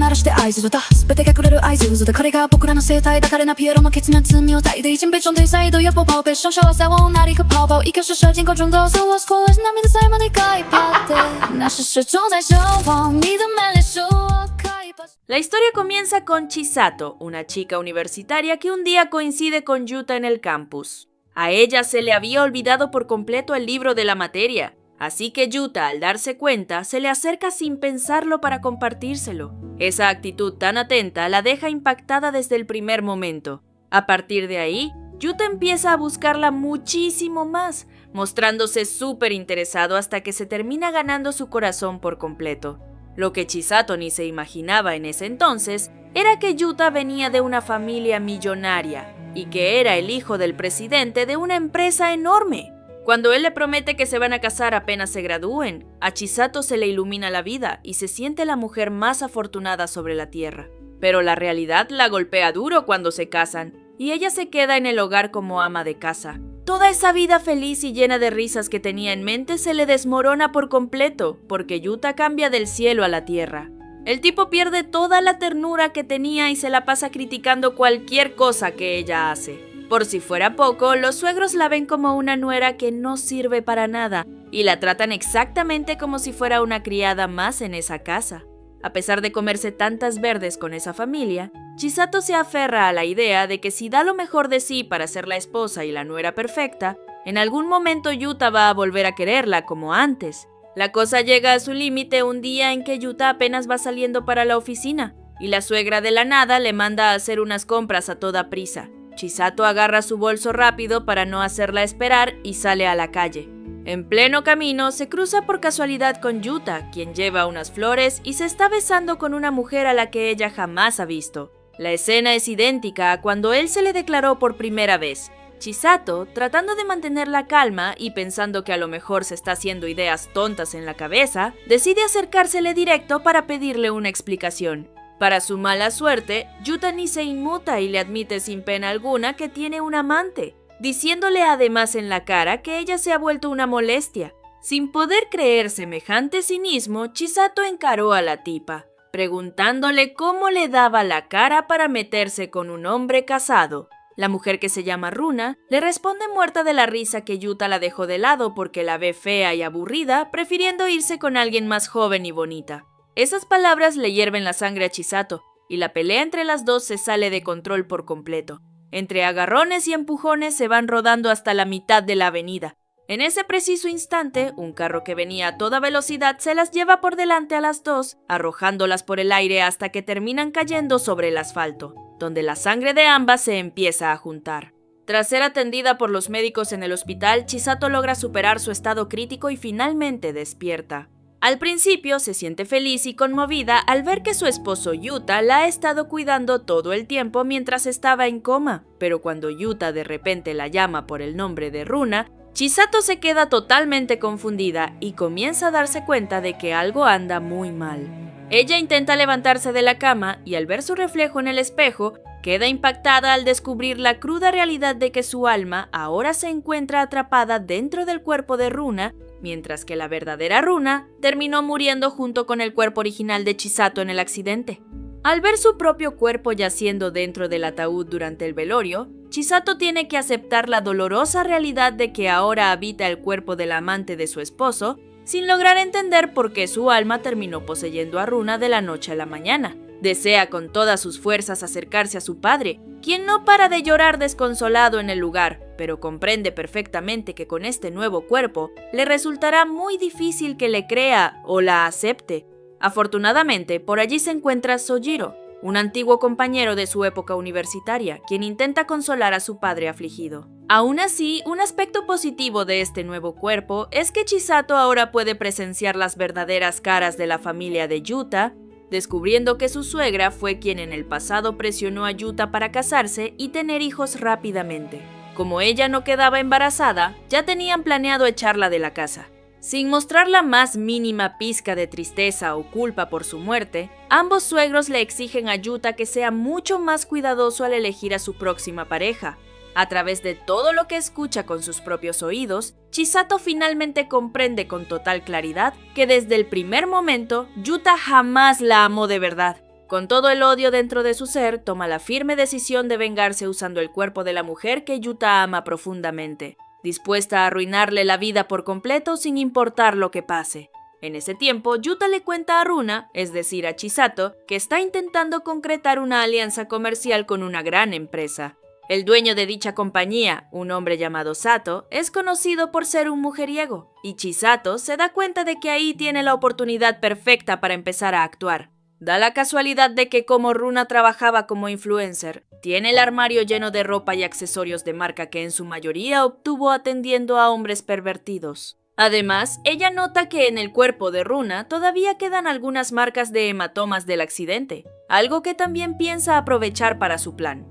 鳴らして合図だ全てがくれる合図だこれが僕らの生態だ彼なピエロの結末妙体で一別中再度要抱抱别受伤幸せ哪里可泡泡一个是射进口中告诉我过是那面的塞满的可以怕的那是始终在守望你的美丽是我可以把 La historia comienza con Chisato, una chica universitaria que un día coincide con Yuta en el campus. A ella se le había olvidado por completo el libro de la materia, así que Yuta, al darse cuenta, se le acerca sin pensarlo para compartírselo. Esa actitud tan atenta la deja impactada desde el primer momento. A partir de ahí, Yuta empieza a buscarla muchísimo más, mostrándose súper interesado hasta que se termina ganando su corazón por completo. Lo que Chisato ni se imaginaba en ese entonces era que Yuta venía de una familia millonaria y que era el hijo del presidente de una empresa enorme. Cuando él le promete que se van a casar apenas se gradúen, a Chisato se le ilumina la vida y se siente la mujer más afortunada sobre la tierra. Pero la realidad la golpea duro cuando se casan y ella se queda en el hogar como ama de casa. Toda esa vida feliz y llena de risas que tenía en mente se le desmorona por completo, porque Yuta cambia del cielo a la tierra. El tipo pierde toda la ternura que tenía y se la pasa criticando cualquier cosa que ella hace. Por si fuera poco, los suegros la ven como una nuera que no sirve para nada y la tratan exactamente como si fuera una criada más en esa casa. A pesar de comerse tantas verdes con esa familia, Chisato se aferra a la idea de que si da lo mejor de sí para ser la esposa y la nuera perfecta, en algún momento Yuta va a volver a quererla como antes. La cosa llega a su límite un día en que Yuta apenas va saliendo para la oficina, y la suegra de la nada le manda a hacer unas compras a toda prisa. Chisato agarra su bolso rápido para no hacerla esperar y sale a la calle. En pleno camino se cruza por casualidad con Yuta, quien lleva unas flores y se está besando con una mujer a la que ella jamás ha visto. La escena es idéntica a cuando él se le declaró por primera vez. Chisato, tratando de mantener la calma y pensando que a lo mejor se está haciendo ideas tontas en la cabeza, decide acercársele directo para pedirle una explicación. Para su mala suerte, Yuta ni se inmuta y le admite sin pena alguna que tiene un amante, diciéndole además en la cara que ella se ha vuelto una molestia. Sin poder creer semejante cinismo, Chisato encaró a la tipa, preguntándole cómo le daba la cara para meterse con un hombre casado. La mujer, que se llama Runa, le responde muerta de la risa que Yuta la dejó de lado porque la ve fea y aburrida, prefiriendo irse con alguien más joven y bonita. Esas palabras le hierven la sangre a Chisato, y la pelea entre las dos se sale de control por completo. Entre agarrones y empujones se van rodando hasta la mitad de la avenida. En ese preciso instante, un carro que venía a toda velocidad se las lleva por delante a las dos, arrojándolas por el aire hasta que terminan cayendo sobre el asfalto, donde la sangre de ambas se empieza a juntar. Tras ser atendida por los médicos en el hospital, Chisato logra superar su estado crítico y finalmente despierta. Al principio se siente feliz y conmovida al ver que su esposo Yuta la ha estado cuidando todo el tiempo mientras estaba en coma, pero cuando Yuta de repente la llama por el nombre de Runa, Chisato se queda totalmente confundida y comienza a darse cuenta de que algo anda muy mal. Ella intenta levantarse de la cama y al ver su reflejo en el espejo, queda impactada al descubrir la cruda realidad de que su alma ahora se encuentra atrapada dentro del cuerpo de Runa, mientras que la verdadera Runa terminó muriendo junto con el cuerpo original de Chisato en el accidente. Al ver su propio cuerpo yaciendo dentro del ataúd durante el velorio, Chisato tiene que aceptar la dolorosa realidad de que ahora habita el cuerpo del amante de su esposo, sin lograr entender por qué su alma terminó poseyendo a Runa de la noche a la mañana. Desea con todas sus fuerzas acercarse a su padre, quien no para de llorar desconsolado en el lugar, pero comprende perfectamente que con este nuevo cuerpo le resultará muy difícil que le crea o la acepte. Afortunadamente, por allí se encuentra Sojiro, un antiguo compañero de su época universitaria, quien intenta consolar a su padre afligido. Aún así, un aspecto positivo de este nuevo cuerpo es que Chisato ahora puede presenciar las verdaderas caras de la familia de Yuta, descubriendo que su suegra fue quien en el pasado presionó a Yuta para casarse y tener hijos rápidamente. Como ella no quedaba embarazada, ya tenían planeado echarla de la casa. Sin mostrar la más mínima pizca de tristeza o culpa por su muerte, ambos suegros le exigen a Yuta que sea mucho más cuidadoso al elegir a su próxima pareja. A través de todo lo que escucha con sus propios oídos, Chisato finalmente comprende con total claridad que desde el primer momento, Yuta jamás la amó de verdad. Con todo el odio dentro de su ser, toma la firme decisión de vengarse usando el cuerpo de la mujer que Yuta ama profundamente, dispuesta a arruinarle la vida por completo sin importar lo que pase. En ese tiempo, Yuta le cuenta a Runa, es decir a Chisato, que está intentando concretar una alianza comercial con una gran empresa. El dueño de dicha compañía, un hombre llamado Sato, es conocido por ser un mujeriego, y Chisato se da cuenta de que ahí tiene la oportunidad perfecta para empezar a actuar. Da la casualidad de que como Runa trabajaba como influencer, tiene el armario lleno de ropa y accesorios de marca que en su mayoría obtuvo atendiendo a hombres pervertidos. Además, ella nota que en el cuerpo de Runa todavía quedan algunas marcas de hematomas del accidente, algo que también piensa aprovechar para su plan.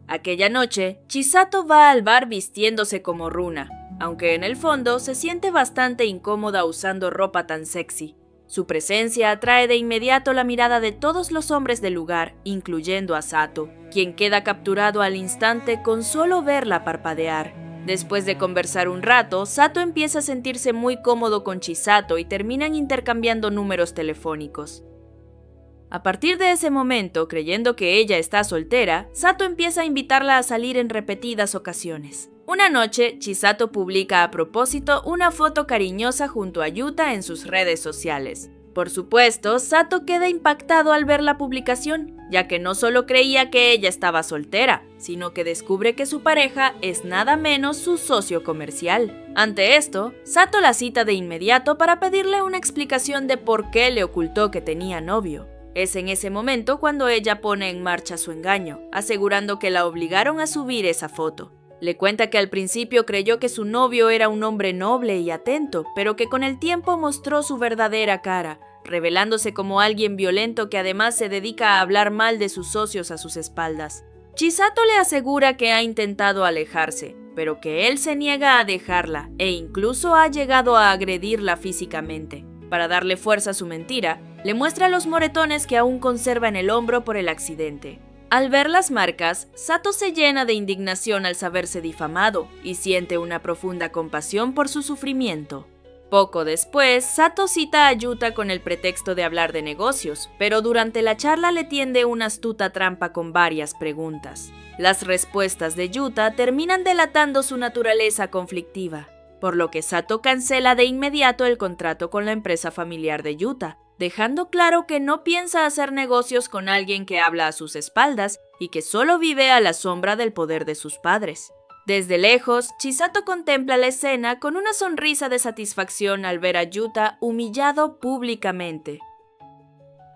Aquella noche, Chisato va al bar vistiéndose como Runa, aunque en el fondo se siente bastante incómoda usando ropa tan sexy. Su presencia atrae de inmediato la mirada de todos los hombres del lugar, incluyendo a Sato, quien queda capturado al instante con solo verla parpadear. Después de conversar un rato, Sato empieza a sentirse muy cómodo con Chisato y terminan intercambiando números telefónicos. A partir de ese momento, creyendo que ella está soltera, Sato empieza a invitarla a salir en repetidas ocasiones. Una noche, Chisato publica a propósito una foto cariñosa junto a Yuta en sus redes sociales. Por supuesto, Sato queda impactado al ver la publicación, ya que no solo creía que ella estaba soltera, sino que descubre que su pareja es nada menos su socio comercial. Ante esto, Sato la cita de inmediato para pedirle una explicación de por qué le ocultó que tenía novio. Es en ese momento cuando ella pone en marcha su engaño, asegurando que la obligaron a subir esa foto. Le cuenta que al principio creyó que su novio era un hombre noble y atento, pero que con el tiempo mostró su verdadera cara, revelándose como alguien violento que además se dedica a hablar mal de sus socios a sus espaldas. Chisato le asegura que ha intentado alejarse, pero que él se niega a dejarla e incluso ha llegado a agredirla físicamente. Para darle fuerza a su mentira, le muestra los moretones que aún conserva en el hombro por el accidente. Al ver las marcas, Sato se llena de indignación al saberse difamado y siente una profunda compasión por su sufrimiento. Poco después, Sato cita a Yuta con el pretexto de hablar de negocios, pero durante la charla le tiende una astuta trampa con varias preguntas. Las respuestas de Yuta terminan delatando su naturaleza conflictiva, por lo que Sato cancela de inmediato el contrato con la empresa familiar de Yuta, dejando claro que no piensa hacer negocios con alguien que habla a sus espaldas y que solo vive a la sombra del poder de sus padres. Desde lejos, Chisato contempla la escena con una sonrisa de satisfacción al ver a Yuta humillado públicamente.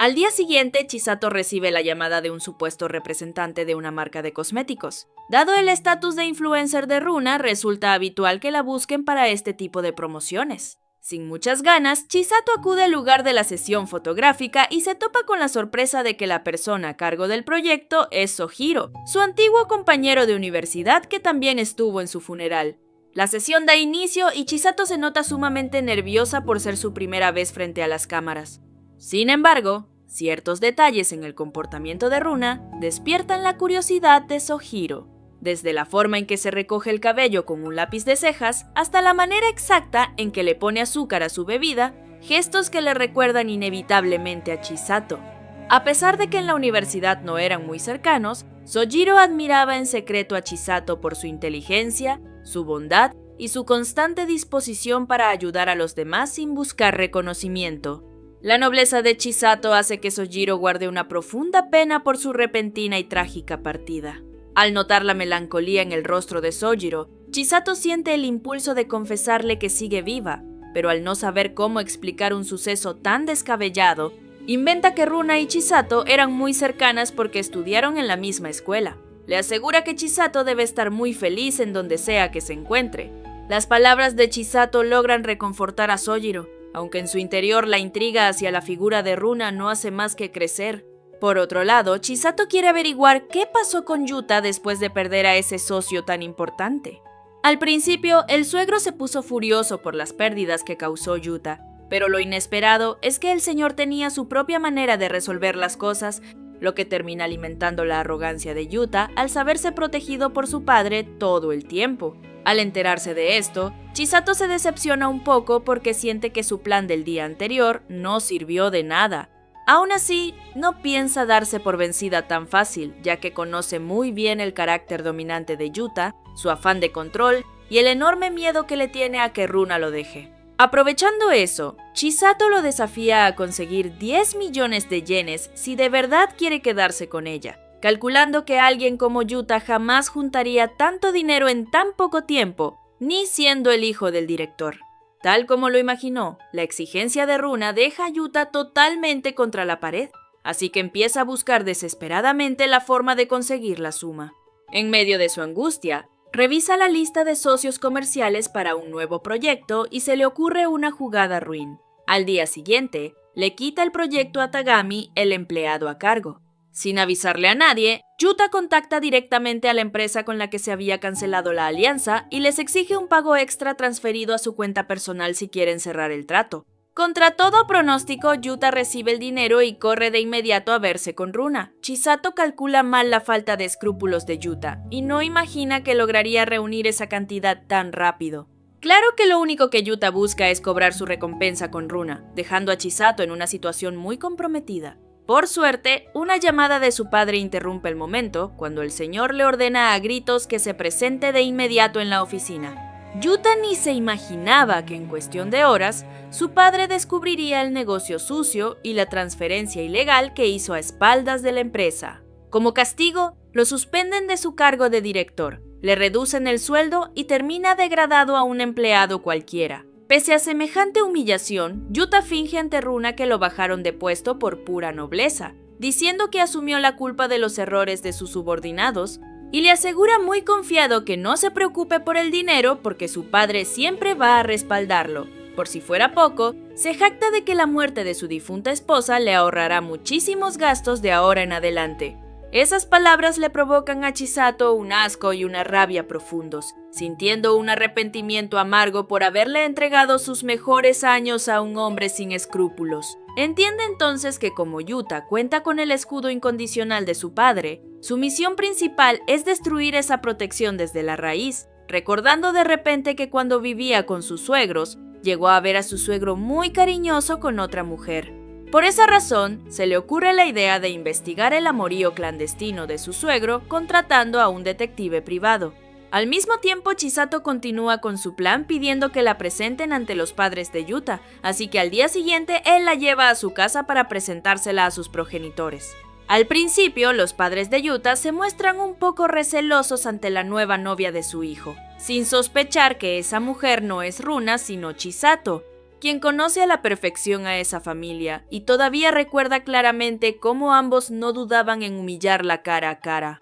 Al día siguiente, Chisato recibe la llamada de un supuesto representante de una marca de cosméticos. Dado el estatus de influencer de Runa, resulta habitual que la busquen para este tipo de promociones. Sin muchas ganas, Chisato acude al lugar de la sesión fotográfica y se topa con la sorpresa de que la persona a cargo del proyecto es Sojiro, su antiguo compañero de universidad que también estuvo en su funeral. La sesión da inicio y Chisato se nota sumamente nerviosa por ser su primera vez frente a las cámaras. Sin embargo, ciertos detalles en el comportamiento de Runa despiertan la curiosidad de Sojiro. Desde la forma en que se recoge el cabello con un lápiz de cejas, hasta la manera exacta en que le pone azúcar a su bebida, gestos que le recuerdan inevitablemente a Chisato. A pesar de que en la universidad no eran muy cercanos, Sojiro admiraba en secreto a Chisato por su inteligencia, su bondad y su constante disposición para ayudar a los demás sin buscar reconocimiento. La nobleza de Chisato hace que Sojiro guarde una profunda pena por su repentina y trágica partida. Al notar la melancolía en el rostro de Sojiro, Chisato siente el impulso de confesarle que sigue viva, pero al no saber cómo explicar un suceso tan descabellado, inventa que Runa y Chisato eran muy cercanas porque estudiaron en la misma escuela. Le asegura que Chisato debe estar muy feliz en donde sea que se encuentre. Las palabras de Chisato logran reconfortar a Sojiro, aunque en su interior la intriga hacia la figura de Runa no hace más que crecer. Por otro lado, Chisato quiere averiguar qué pasó con Yuta después de perder a ese socio tan importante. Al principio, el suegro se puso furioso por las pérdidas que causó Yuta, pero lo inesperado es que el señor tenía su propia manera de resolver las cosas, lo que termina alimentando la arrogancia de Yuta al saberse protegido por su padre todo el tiempo. Al enterarse de esto, Chisato se decepciona un poco porque siente que su plan del día anterior no sirvió de nada. Aún así, no piensa darse por vencida tan fácil, ya que conoce muy bien el carácter dominante de Yuta, su afán de control y el enorme miedo que le tiene a que Runa lo deje. Aprovechando eso, Chisato lo desafía a conseguir 10 millones de yenes si de verdad quiere quedarse con ella, calculando que alguien como Yuta jamás juntaría tanto dinero en tan poco tiempo, ni siendo el hijo del director. Tal como lo imaginó, la exigencia de Runa deja a Yuta totalmente contra la pared, así que empieza a buscar desesperadamente la forma de conseguir la suma. En medio de su angustia, revisa la lista de socios comerciales para un nuevo proyecto y se le ocurre una jugada ruin. Al día siguiente, le quita el proyecto a Tagami, el empleado a cargo. Sin avisarle a nadie, Yuta contacta directamente a la empresa con la que se había cancelado la alianza y les exige un pago extra transferido a su cuenta personal si quieren cerrar el trato. Contra todo pronóstico, Yuta recibe el dinero y corre de inmediato a verse con Runa. Chisato calcula mal la falta de escrúpulos de Yuta y no imagina que lograría reunir esa cantidad tan rápido. Claro que lo único que Yuta busca es cobrar su recompensa con Runa, dejando a Chisato en una situación muy comprometida. Por suerte, una llamada de su padre interrumpe el momento cuando el señor le ordena a gritos que se presente de inmediato en la oficina. Yuta ni se imaginaba que en cuestión de horas, su padre descubriría el negocio sucio y la transferencia ilegal que hizo a espaldas de la empresa. Como castigo, lo suspenden de su cargo de director, le reducen el sueldo y termina degradado a un empleado cualquiera. Pese a semejante humillación, Yuta finge ante Runa que lo bajaron de puesto por pura nobleza, diciendo que asumió la culpa de los errores de sus subordinados, y le asegura muy confiado que no se preocupe por el dinero porque su padre siempre va a respaldarlo. Por si fuera poco, se jacta de que la muerte de su difunta esposa le ahorrará muchísimos gastos de ahora en adelante. Esas palabras le provocan a Chisato un asco y una rabia profundos, sintiendo un arrepentimiento amargo por haberle entregado sus mejores años a un hombre sin escrúpulos. Entiende entonces que como Yuta cuenta con el escudo incondicional de su padre, su misión principal es destruir esa protección desde la raíz, recordando de repente que cuando vivía con sus suegros, llegó a ver a su suegro muy cariñoso con otra mujer. Por esa razón, se le ocurre la idea de investigar el amorío clandestino de su suegro contratando a un detective privado. Al mismo tiempo, Chisato continúa con su plan pidiendo que la presenten ante los padres de Yuta, así que al día siguiente él la lleva a su casa para presentársela a sus progenitores. Al principio, los padres de Yuta se muestran un poco recelosos ante la nueva novia de su hijo, sin sospechar que esa mujer no es Runa sino Chisato, quien conoce a la perfección a esa familia y todavía recuerda claramente cómo ambos no dudaban en humillarla cara a cara.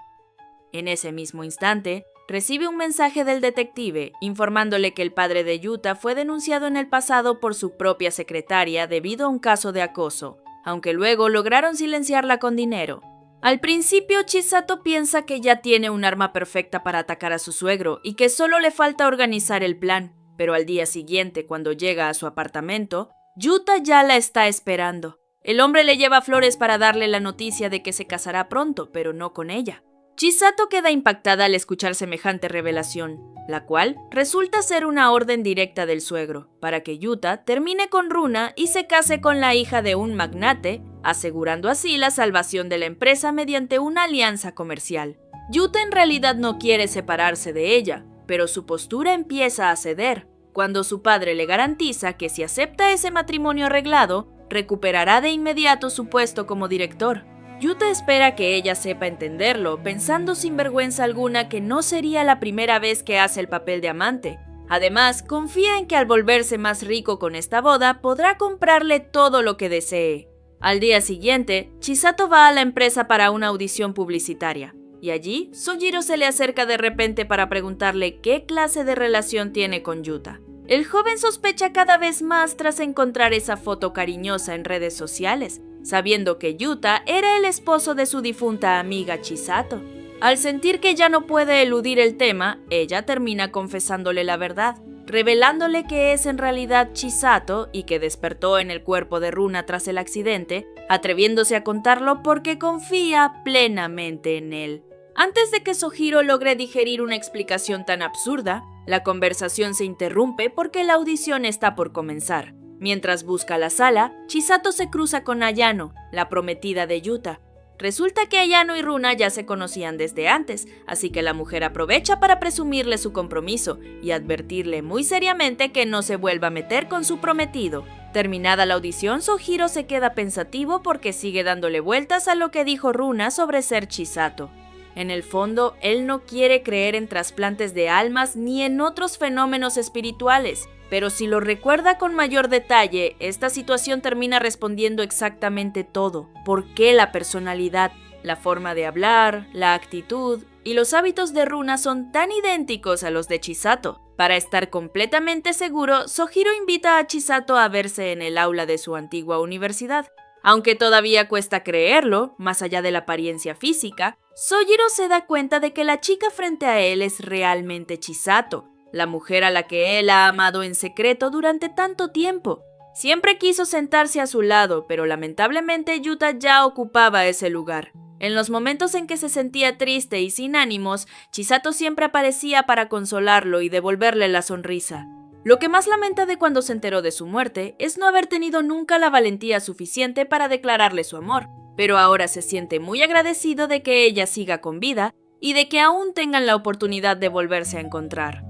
En ese mismo instante, recibe un mensaje del detective informándole que el padre de Yuta fue denunciado en el pasado por su propia secretaria debido a un caso de acoso, aunque luego lograron silenciarla con dinero. Al principio, Chisato piensa que ya tiene un arma perfecta para atacar a su suegro y que solo le falta organizar el plan. Pero al día siguiente, cuando llega a su apartamento, Yuta ya la está esperando. El hombre le lleva flores para darle la noticia de que se casará pronto, pero no con ella. Chisato queda impactada al escuchar semejante revelación, la cual resulta ser una orden directa del suegro, para que Yuta termine con Runa y se case con la hija de un magnate, asegurando así la salvación de la empresa mediante una alianza comercial. Yuta en realidad no quiere separarse de ella, pero su postura empieza a ceder, cuando su padre le garantiza que si acepta ese matrimonio arreglado, recuperará de inmediato su puesto como director. Yuta espera que ella sepa entenderlo, pensando sin vergüenza alguna que no sería la primera vez que hace el papel de amante. Además, confía en que al volverse más rico con esta boda, podrá comprarle todo lo que desee. Al día siguiente, Chisato va a la empresa para una audición publicitaria. Y allí, Sojiro se le acerca de repente para preguntarle qué clase de relación tiene con Yuta. El joven sospecha cada vez más tras encontrar esa foto cariñosa en redes sociales, sabiendo que Yuta era el esposo de su difunta amiga Chisato. Al sentir que ya no puede eludir el tema, ella termina confesándole la verdad, revelándole que es en realidad Chisato y que despertó en el cuerpo de Runa tras el accidente, atreviéndose a contarlo porque confía plenamente en él. Antes de que Sojiro logre digerir una explicación tan absurda, la conversación se interrumpe porque la audición está por comenzar. Mientras busca la sala, Chisato se cruza con Ayano, la prometida de Yuta. Resulta que Ayano y Runa ya se conocían desde antes, así que la mujer aprovecha para presumirle su compromiso y advertirle muy seriamente que no se vuelva a meter con su prometido. Terminada la audición, Sojiro se queda pensativo porque sigue dándole vueltas a lo que dijo Runa sobre ser Chisato. En el fondo, él no quiere creer en trasplantes de almas ni en otros fenómenos espirituales, pero si lo recuerda con mayor detalle, esta situación termina respondiendo exactamente todo. ¿Por qué la personalidad, la forma de hablar, la actitud y los hábitos de Runa son tan idénticos a los de Chisato? Para estar completamente seguro, Sojiro invita a Chisato a verse en el aula de su antigua universidad. Aunque todavía cuesta creerlo, más allá de la apariencia física, Sojiro se da cuenta de que la chica frente a él es realmente Chisato, la mujer a la que él ha amado en secreto durante tanto tiempo. Siempre quiso sentarse a su lado, pero lamentablemente Yuta ya ocupaba ese lugar. En los momentos en que se sentía triste y sin ánimos, Chisato siempre aparecía para consolarlo y devolverle la sonrisa. Lo que más lamenta de cuando se enteró de su muerte es no haber tenido nunca la valentía suficiente para declararle su amor, pero ahora se siente muy agradecido de que ella siga con vida y de que aún tengan la oportunidad de volverse a encontrar.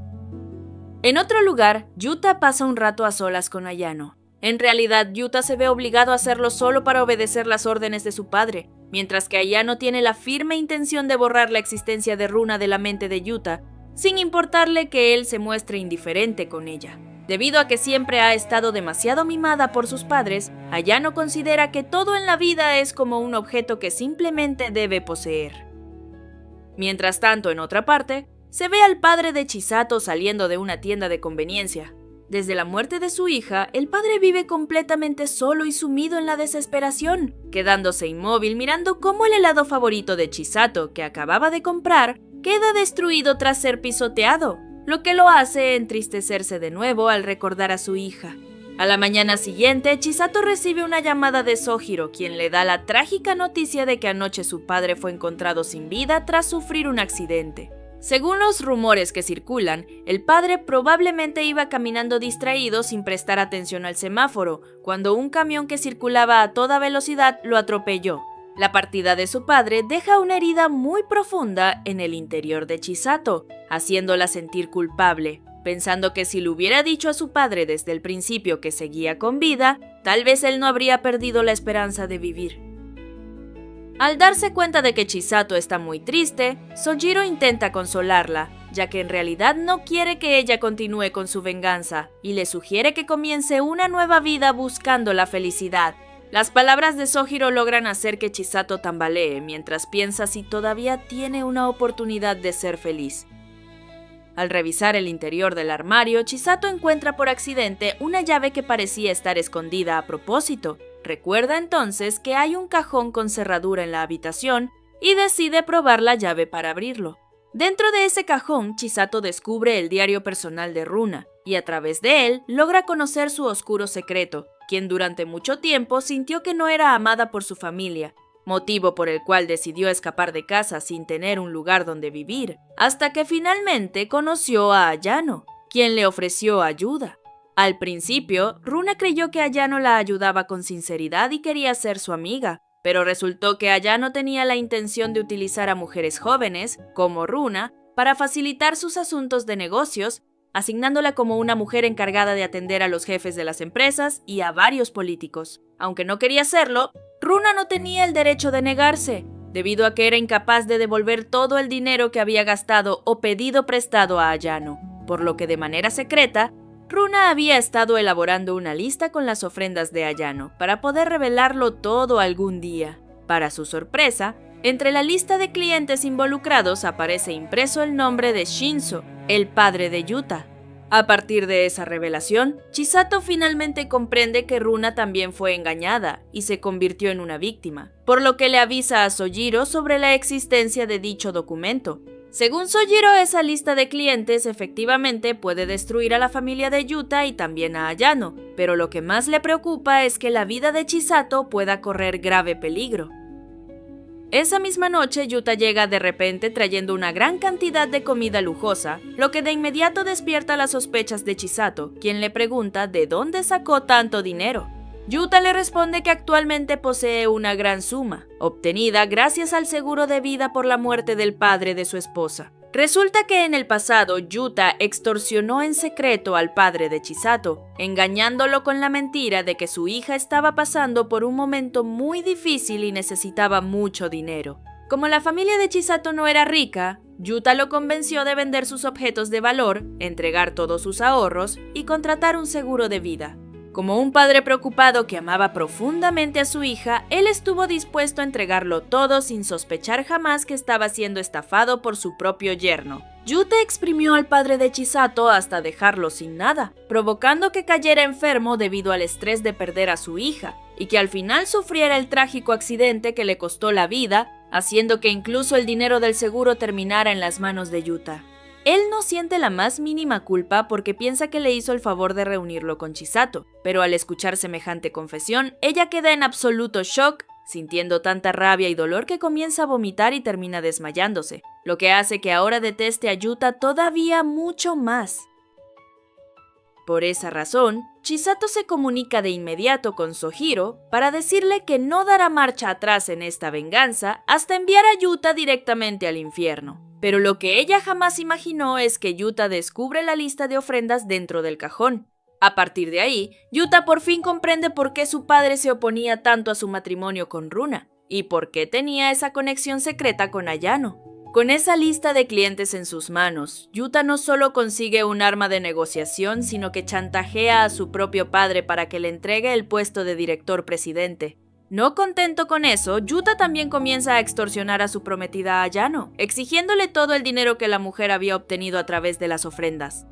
En otro lugar, Yuta pasa un rato a solas con Ayano. En realidad, Yuta se ve obligado a hacerlo solo para obedecer las órdenes de su padre, mientras que Ayano tiene la firme intención de borrar la existencia de Runa de la mente de Yuta, sin importarle que él se muestre indiferente con ella. Debido a que siempre ha estado demasiado mimada por sus padres, Ayano considera que todo en la vida es como un objeto que simplemente debe poseer. Mientras tanto, en otra parte, se ve al padre de Chisato saliendo de una tienda de conveniencia. Desde la muerte de su hija, el padre vive completamente solo y sumido en la desesperación, quedándose inmóvil mirando cómo el helado favorito de Chisato, que acababa de comprar, queda destruido tras ser pisoteado, lo que lo hace entristecerse de nuevo al recordar a su hija. A la mañana siguiente, Chisato recibe una llamada de Sojiro, quien le da la trágica noticia de que anoche su padre fue encontrado sin vida tras sufrir un accidente. Según los rumores que circulan, el padre probablemente iba caminando distraído sin prestar atención al semáforo, cuando un camión que circulaba a toda velocidad lo atropelló. La partida de su padre deja una herida muy profunda en el interior de Chisato, haciéndola sentir culpable, pensando que si le hubiera dicho a su padre desde el principio que seguía con vida, tal vez él no habría perdido la esperanza de vivir. Al darse cuenta de que Chisato está muy triste, Sojiro intenta consolarla, ya que en realidad no quiere que ella continúe con su venganza, y le sugiere que comience una nueva vida buscando la felicidad. Las palabras de Sojiro logran hacer que Chisato tambalee mientras piensa si todavía tiene una oportunidad de ser feliz. Al revisar el interior del armario, Chisato encuentra por accidente una llave que parecía estar escondida a propósito. Recuerda entonces que hay un cajón con cerradura en la habitación y decide probar la llave para abrirlo. Dentro de ese cajón, Chisato descubre el diario personal de Runa y a través de él logra conocer su oscuro secreto, quien durante mucho tiempo sintió que no era amada por su familia, motivo por el cual decidió escapar de casa sin tener un lugar donde vivir, hasta que finalmente conoció a Ayano, quien le ofreció ayuda. Al principio, Runa creyó que Ayano la ayudaba con sinceridad y quería ser su amiga, pero resultó que Ayano tenía la intención de utilizar a mujeres jóvenes, como Runa, para facilitar sus asuntos de negocios, asignándola como una mujer encargada de atender a los jefes de las empresas y a varios políticos. Aunque no quería hacerlo, Runa no tenía el derecho de negarse, debido a que era incapaz de devolver todo el dinero que había gastado o pedido prestado a Ayano, por lo que de manera secreta, Runa había estado elaborando una lista con las ofrendas de Ayano para poder revelarlo todo algún día. Para su sorpresa, entre la lista de clientes involucrados aparece impreso el nombre de Shinzo, el padre de Yuta. A partir de esa revelación, Chisato finalmente comprende que Runa también fue engañada y se convirtió en una víctima, por lo que le avisa a Sojiro sobre la existencia de dicho documento. Según Sojiro, esa lista de clientes efectivamente puede destruir a la familia de Yuta y también a Ayano, pero lo que más le preocupa es que la vida de Chisato pueda correr grave peligro. Esa misma noche, Yuta llega de repente trayendo una gran cantidad de comida lujosa, lo que de inmediato despierta las sospechas de Chisato, quien le pregunta de dónde sacó tanto dinero. Yuta le responde que actualmente posee una gran suma, obtenida gracias al seguro de vida por la muerte del padre de su esposa. Resulta que en el pasado, Yuta extorsionó en secreto al padre de Chisato, engañándolo con la mentira de que su hija estaba pasando por un momento muy difícil y necesitaba mucho dinero. Como la familia de Chisato no era rica, Yuta lo convenció de vender sus objetos de valor, entregar todos sus ahorros y contratar un seguro de vida. Como un padre preocupado que amaba profundamente a su hija, él estuvo dispuesto a entregarlo todo sin sospechar jamás que estaba siendo estafado por su propio yerno. Yuta exprimió al padre de Chisato hasta dejarlo sin nada, provocando que cayera enfermo debido al estrés de perder a su hija, y que al final sufriera el trágico accidente que le costó la vida, haciendo que incluso el dinero del seguro terminara en las manos de Yuta. Él no siente la más mínima culpa porque piensa que le hizo el favor de reunirlo con Chisato, pero al escuchar semejante confesión, ella queda en absoluto shock, sintiendo tanta rabia y dolor que comienza a vomitar y termina desmayándose, lo que hace que ahora deteste a Yuta todavía mucho más. Por esa razón, Chisato se comunica de inmediato con Sohiro para decirle que no dará marcha atrás en esta venganza hasta enviar a Yuta directamente al infierno. Pero lo que ella jamás imaginó es que Yuta descubre la lista de ofrendas dentro del cajón. A partir de ahí, Yuta por fin comprende por qué su padre se oponía tanto a su matrimonio con Runa, y por qué tenía esa conexión secreta con Ayano. Con esa lista de clientes en sus manos, Yuta no solo consigue un arma de negociación, sino que chantajea a su propio padre para que le entregue el puesto de director presidente. No contento con eso, Yuta también comienza a extorsionar a su prometida Ayano, exigiéndole todo el dinero que la mujer había obtenido a través de las ofrendas.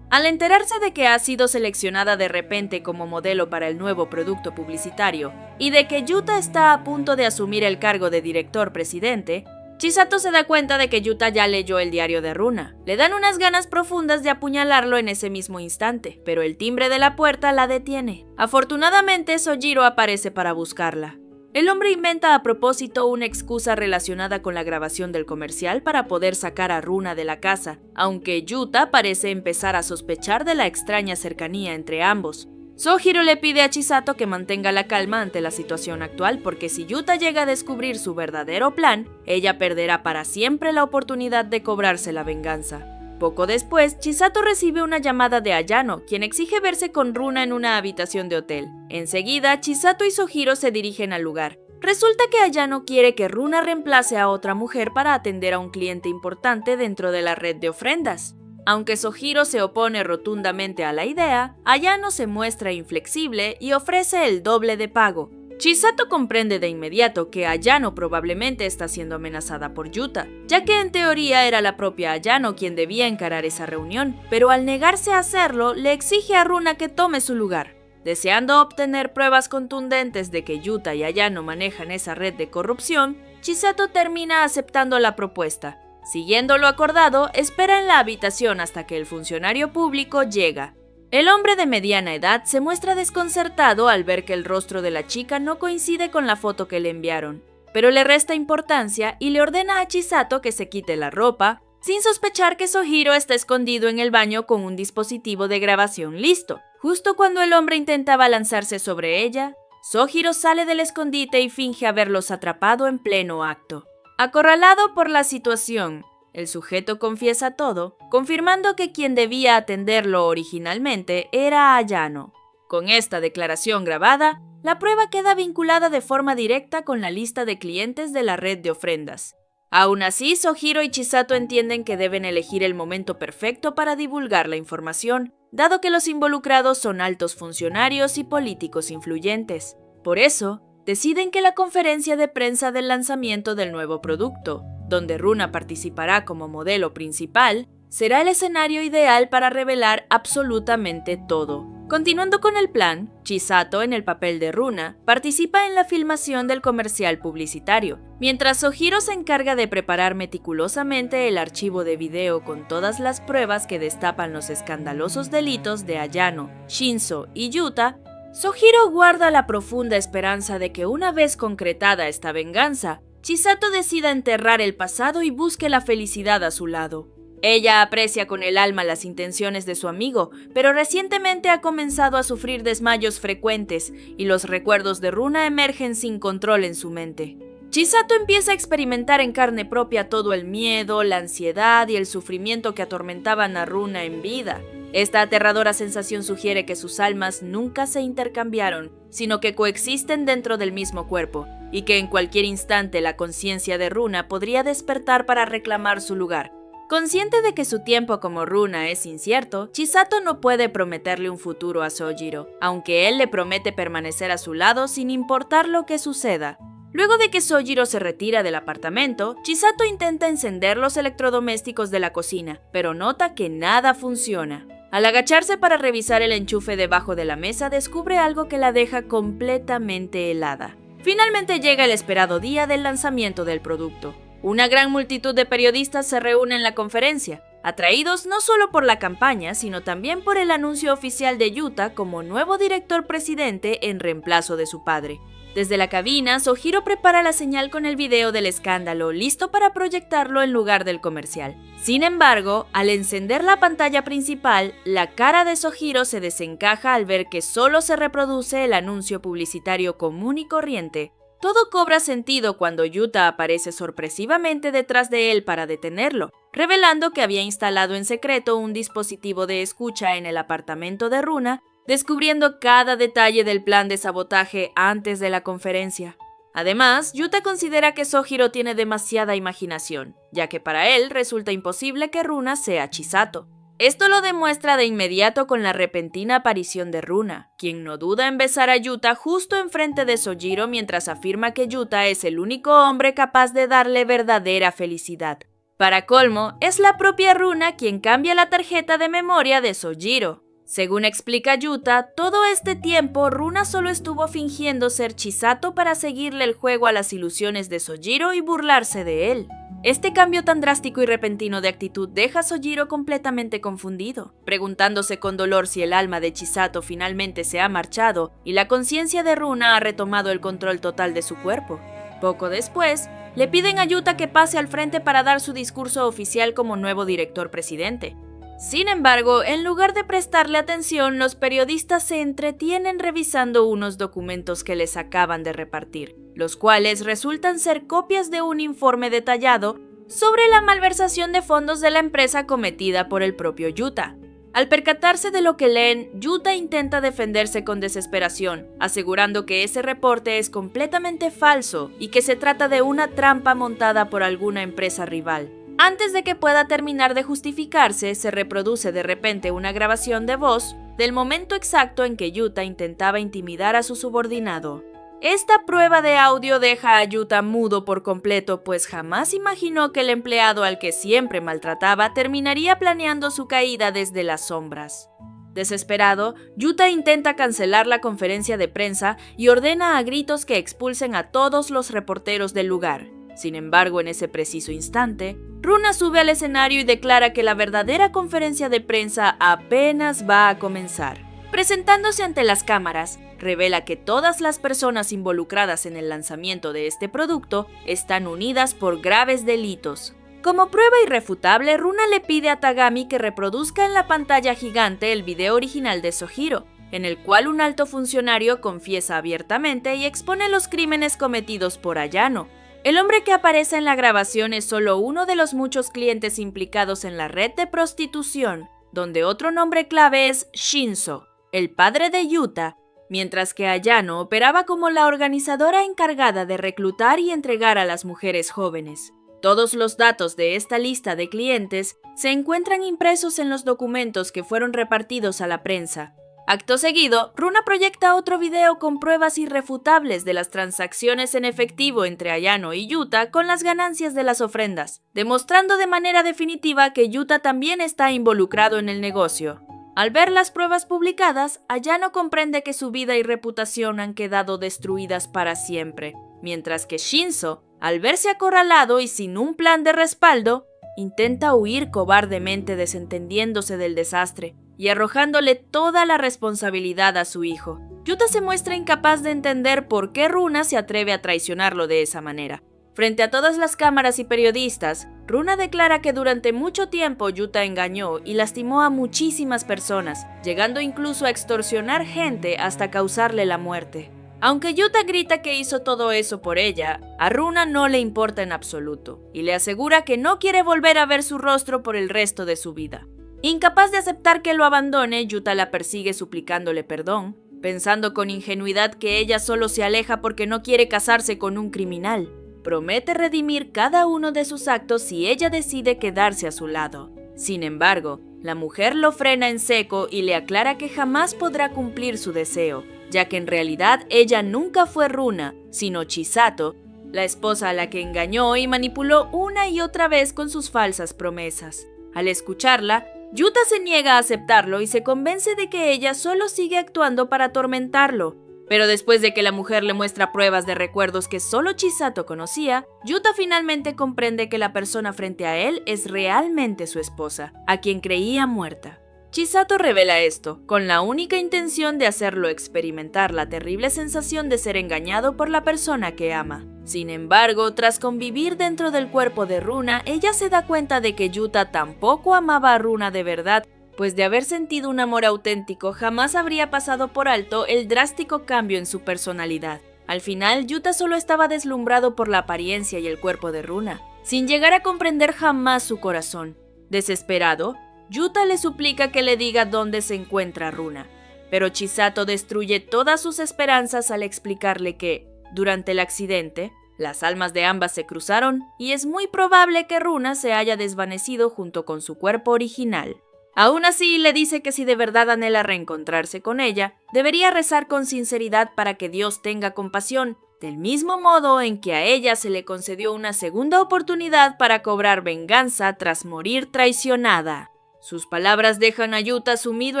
Al enterarse de que ha sido seleccionada de repente como modelo para el nuevo producto publicitario y de que Yuta está a punto de asumir el cargo de director presidente, Chisato se da cuenta de que Yuta ya leyó el diario de Runa. Le dan unas ganas profundas de apuñalarlo en ese mismo instante, pero el timbre de la puerta la detiene. Afortunadamente, Sojiro aparece para buscarla. El hombre inventa a propósito una excusa relacionada con la grabación del comercial para poder sacar a Runa de la casa, aunque Yuta parece empezar a sospechar de la extraña cercanía entre ambos. Sojiro le pide a Chisato que mantenga la calma ante la situación actual porque si Yuta llega a descubrir su verdadero plan, ella perderá para siempre la oportunidad de cobrarse la venganza. Poco después, Chisato recibe una llamada de Ayano, quien exige verse con Runa en una habitación de hotel. Enseguida, Chisato y Sojiro se dirigen al lugar. Resulta que Ayano quiere que Runa reemplace a otra mujer para atender a un cliente importante dentro de la red de ofrendas. Aunque Sojiro se opone rotundamente a la idea, Ayano se muestra inflexible y ofrece el doble de pago. Chisato comprende de inmediato que Ayano probablemente está siendo amenazada por Yuta, ya que en teoría era la propia Ayano quien debía encarar esa reunión, pero al negarse a hacerlo, le exige a Runa que tome su lugar. Deseando obtener pruebas contundentes de que Yuta y Ayano manejan esa red de corrupción, Chisato termina aceptando la propuesta. Siguiendo lo acordado, espera en la habitación hasta que el funcionario público llega. El hombre de mediana edad se muestra desconcertado al ver que el rostro de la chica no coincide con la foto que le enviaron, pero le resta importancia y le ordena a Chisato que se quite la ropa, sin sospechar que Sojiro está escondido en el baño con un dispositivo de grabación listo. Justo cuando el hombre intentaba lanzarse sobre ella, Sojiro sale del escondite y finge haberlos atrapado en pleno acto. Acorralado por la situación, el sujeto confiesa todo, confirmando que quien debía atenderlo originalmente era Ayano. Con esta declaración grabada, la prueba queda vinculada de forma directa con la lista de clientes de la red de ofrendas. Aún así, Sojiro y Chisato entienden que deben elegir el momento perfecto para divulgar la información, dado que los involucrados son altos funcionarios y políticos influyentes. Por eso, deciden que la conferencia de prensa del lanzamiento del nuevo producto, donde Runa participará como modelo principal, será el escenario ideal para revelar absolutamente todo. Continuando con el plan, Chisato, en el papel de Runa, participa en la filmación del comercial publicitario, mientras Sojiro se encarga de preparar meticulosamente el archivo de video con todas las pruebas que destapan los escandalosos delitos de Ayano, Shinzo y Yuta. Sojiro guarda la profunda esperanza de que una vez concretada esta venganza, Chisato decida enterrar el pasado y busque la felicidad a su lado. Ella aprecia con el alma las intenciones de su amigo, pero recientemente ha comenzado a sufrir desmayos frecuentes y los recuerdos de Runa emergen sin control en su mente. Chisato empieza a experimentar en carne propia todo el miedo, la ansiedad y el sufrimiento que atormentaban a Runa en vida. Esta aterradora sensación sugiere que sus almas nunca se intercambiaron, sino que coexisten dentro del mismo cuerpo, y que en cualquier instante la conciencia de Runa podría despertar para reclamar su lugar. Consciente de que su tiempo como Runa es incierto, Chisato no puede prometerle un futuro a Sojiro, aunque él le promete permanecer a su lado sin importar lo que suceda. Luego de que Sojiro se retira del apartamento, Chisato intenta encender los electrodomésticos de la cocina, pero nota que nada funciona. Al agacharse para revisar el enchufe debajo de la mesa, descubre algo que la deja completamente helada. Finalmente llega el esperado día del lanzamiento del producto. Una gran multitud de periodistas se reúne en la conferencia, atraídos no solo por la campaña, sino también por el anuncio oficial de Yuta como nuevo director presidente en reemplazo de su padre. Desde la cabina, Sojiro prepara la señal con el video del escándalo, listo para proyectarlo en lugar del comercial. Sin embargo, al encender la pantalla principal, la cara de Sojiro se desencaja al ver que solo se reproduce el anuncio publicitario común y corriente. Todo cobra sentido cuando Yuta aparece sorpresivamente detrás de él para detenerlo, revelando que había instalado en secreto un dispositivo de escucha en el apartamento de Runa, descubriendo cada detalle del plan de sabotaje antes de la conferencia. Además, Yuta considera que Sojiro tiene demasiada imaginación, ya que para él resulta imposible que Runa sea Chisato. Esto lo demuestra de inmediato con la repentina aparición de Runa, quien no duda en besar a Yuta justo enfrente de Sojiro mientras afirma que Yuta es el único hombre capaz de darle verdadera felicidad. Para colmo, es la propia Runa quien cambia la tarjeta de memoria de Sojiro. Según explica Yuta, todo este tiempo Runa solo estuvo fingiendo ser Chisato para seguirle el juego a las ilusiones de Sojiro y burlarse de él. Este cambio tan drástico y repentino de actitud deja a Sojiro completamente confundido, preguntándose con dolor si el alma de Chisato finalmente se ha marchado y la conciencia de Runa ha retomado el control total de su cuerpo. Poco después, le piden a Yuta que pase al frente para dar su discurso oficial como nuevo director presidente. Sin embargo, en lugar de prestarle atención, los periodistas se entretienen revisando unos documentos que les acaban de repartir, los cuales resultan ser copias de un informe detallado sobre la malversación de fondos de la empresa cometida por el propio Yuta. Al percatarse de lo que leen, Yuta intenta defenderse con desesperación, asegurando que ese reporte es completamente falso y que se trata de una trampa montada por alguna empresa rival. Antes de que pueda terminar de justificarse, se reproduce de repente una grabación de voz del momento exacto en que Yuta intentaba intimidar a su subordinado. Esta prueba de audio deja a Yuta mudo por completo, pues jamás imaginó que el empleado al que siempre maltrataba terminaría planeando su caída desde las sombras. Desesperado, Yuta intenta cancelar la conferencia de prensa y ordena a gritos que expulsen a todos los reporteros del lugar. Sin embargo, en ese preciso instante, Runa sube al escenario y declara que la verdadera conferencia de prensa apenas va a comenzar. Presentándose ante las cámaras, revela que todas las personas involucradas en el lanzamiento de este producto están unidas por graves delitos. Como prueba irrefutable, Runa le pide a Tagami que reproduzca en la pantalla gigante el video original de Sojiro, en el cual un alto funcionario confiesa abiertamente y expone los crímenes cometidos por Ayano. El hombre que aparece en la grabación es solo uno de los muchos clientes implicados en la red de prostitución, donde otro nombre clave es Shinzo, el padre de Yuta, mientras que Ayano operaba como la organizadora encargada de reclutar y entregar a las mujeres jóvenes. Todos los datos de esta lista de clientes se encuentran impresos en los documentos que fueron repartidos a la prensa. Acto seguido, Runa proyecta otro video con pruebas irrefutables de las transacciones en efectivo entre Ayano y Yuta con las ganancias de las ofrendas, demostrando de manera definitiva que Yuta también está involucrado en el negocio. Al ver las pruebas publicadas, Ayano comprende que su vida y reputación han quedado destruidas para siempre, mientras que Shinzo, al verse acorralado y sin un plan de respaldo, intenta huir cobardemente desentendiéndose del desastre y arrojándole toda la responsabilidad a su hijo. Yuta se muestra incapaz de entender por qué Runa se atreve a traicionarlo de esa manera. Frente a todas las cámaras y periodistas, Runa declara que durante mucho tiempo Yuta engañó y lastimó a muchísimas personas, llegando incluso a extorsionar gente hasta causarle la muerte. Aunque Yuta grita que hizo todo eso por ella, a Runa no le importa en absoluto, y le asegura que no quiere volver a ver su rostro por el resto de su vida. Incapaz de aceptar que lo abandone, Yuta la persigue suplicándole perdón, pensando con ingenuidad que ella solo se aleja porque no quiere casarse con un criminal. Promete redimir cada uno de sus actos si ella decide quedarse a su lado. Sin embargo, la mujer lo frena en seco y le aclara que jamás podrá cumplir su deseo, ya que en realidad ella nunca fue Runa, sino Chisato, la esposa a la que engañó y manipuló una y otra vez con sus falsas promesas. Al escucharla, Yuta se niega a aceptarlo y se convence de que ella solo sigue actuando para atormentarlo. Pero después de que la mujer le muestra pruebas de recuerdos que solo Chisato conocía, Yuta finalmente comprende que la persona frente a él es realmente su esposa, a quien creía muerta. Chisato revela esto, con la única intención de hacerlo experimentar la terrible sensación de ser engañado por la persona que ama. Sin embargo, tras convivir dentro del cuerpo de Runa, ella se da cuenta de que Yuta tampoco amaba a Runa de verdad, pues de haber sentido un amor auténtico jamás habría pasado por alto el drástico cambio en su personalidad. Al final, Yuta solo estaba deslumbrado por la apariencia y el cuerpo de Runa, sin llegar a comprender jamás su corazón. Desesperado, Yuta le suplica que le diga dónde se encuentra Runa, pero Chisato destruye todas sus esperanzas al explicarle que, durante el accidente, las almas de ambas se cruzaron y es muy probable que Runa se haya desvanecido junto con su cuerpo original. Aún así, le dice que si de verdad anhela reencontrarse con ella, debería rezar con sinceridad para que Dios tenga compasión, del mismo modo en que a ella se le concedió una segunda oportunidad para cobrar venganza tras morir traicionada. Sus palabras dejan a Yuta sumido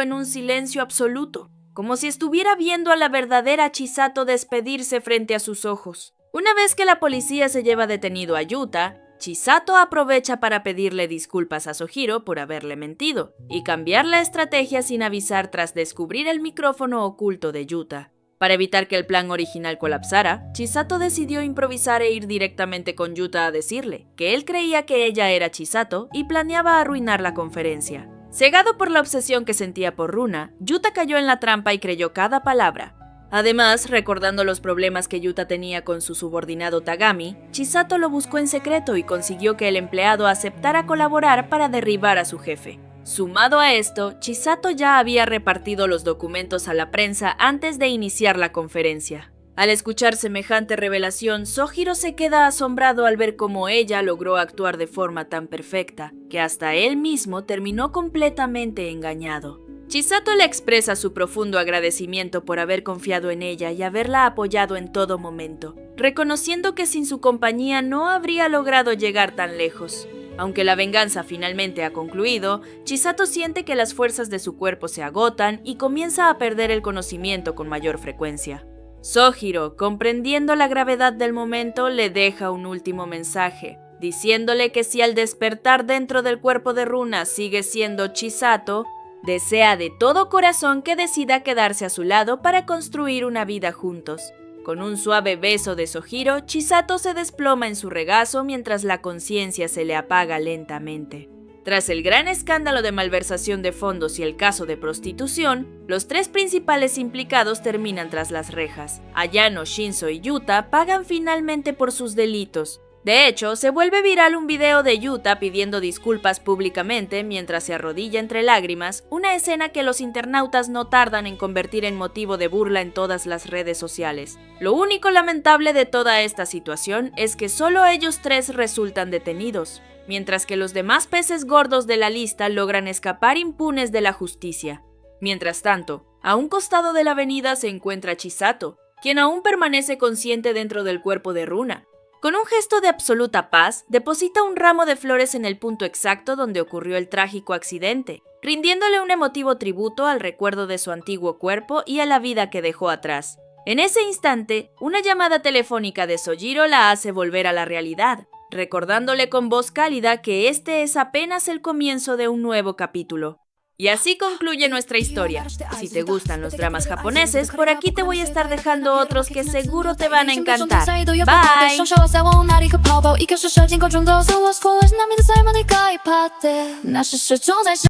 en un silencio absoluto, como si estuviera viendo a la verdadera Chisato despedirse frente a sus ojos. Una vez que la policía se lleva detenido a Yuta, Chisato aprovecha para pedirle disculpas a Sojiro por haberle mentido y cambiar la estrategia sin avisar tras descubrir el micrófono oculto de Yuta. Para evitar que el plan original colapsara, Chisato decidió improvisar e ir directamente con Yuta a decirle que él creía que ella era Chisato y planeaba arruinar la conferencia. Cegado por la obsesión que sentía por Runa, Yuta cayó en la trampa y creyó cada palabra. Además, recordando los problemas que Yuta tenía con su subordinado Tagami, Chisato lo buscó en secreto y consiguió que el empleado aceptara colaborar para derribar a su jefe. Sumado a esto, Chisato ya había repartido los documentos a la prensa antes de iniciar la conferencia. Al escuchar semejante revelación, Sojiro se queda asombrado al ver cómo ella logró actuar de forma tan perfecta, que hasta él mismo terminó completamente engañado. Chisato le expresa su profundo agradecimiento por haber confiado en ella y haberla apoyado en todo momento, reconociendo que sin su compañía no habría logrado llegar tan lejos. Aunque la venganza finalmente ha concluido, Chisato siente que las fuerzas de su cuerpo se agotan y comienza a perder el conocimiento con mayor frecuencia. Sojiro, comprendiendo la gravedad del momento, le deja un último mensaje, diciéndole que si al despertar dentro del cuerpo de Runa sigue siendo Chisato, desea de todo corazón que decida quedarse a su lado para construir una vida juntos. Con un suave beso de Sojiro, Chisato se desploma en su regazo mientras la conciencia se le apaga lentamente. Tras el gran escándalo de malversación de fondos y el caso de prostitución, los tres principales implicados terminan tras las rejas. Ayano, Shinzo y Yuta pagan finalmente por sus delitos. De hecho, se vuelve viral un video de Yuta pidiendo disculpas públicamente mientras se arrodilla entre lágrimas, una escena que los internautas no tardan en convertir en motivo de burla en todas las redes sociales. Lo único lamentable de toda esta situación es que solo ellos tres resultan detenidos, mientras que los demás peces gordos de la lista logran escapar impunes de la justicia. Mientras tanto, a un costado de la avenida se encuentra Chisato, quien aún permanece consciente dentro del cuerpo de Runa. Con un gesto de absoluta paz, deposita un ramo de flores en el punto exacto donde ocurrió el trágico accidente, rindiéndole un emotivo tributo al recuerdo de su antiguo cuerpo y a la vida que dejó atrás. En ese instante, una llamada telefónica de Sojiro la hace volver a la realidad, recordándole con voz cálida que este es apenas el comienzo de un nuevo capítulo. Y así concluye nuestra historia. Si te gustan los dramas japoneses, por aquí te voy a estar dejando otros que seguro te van a encantar. Bye! 少々在我哪里可泡泡，一个是射精够中的，自我过了，那面的在梦里可以怕的，那是始终在。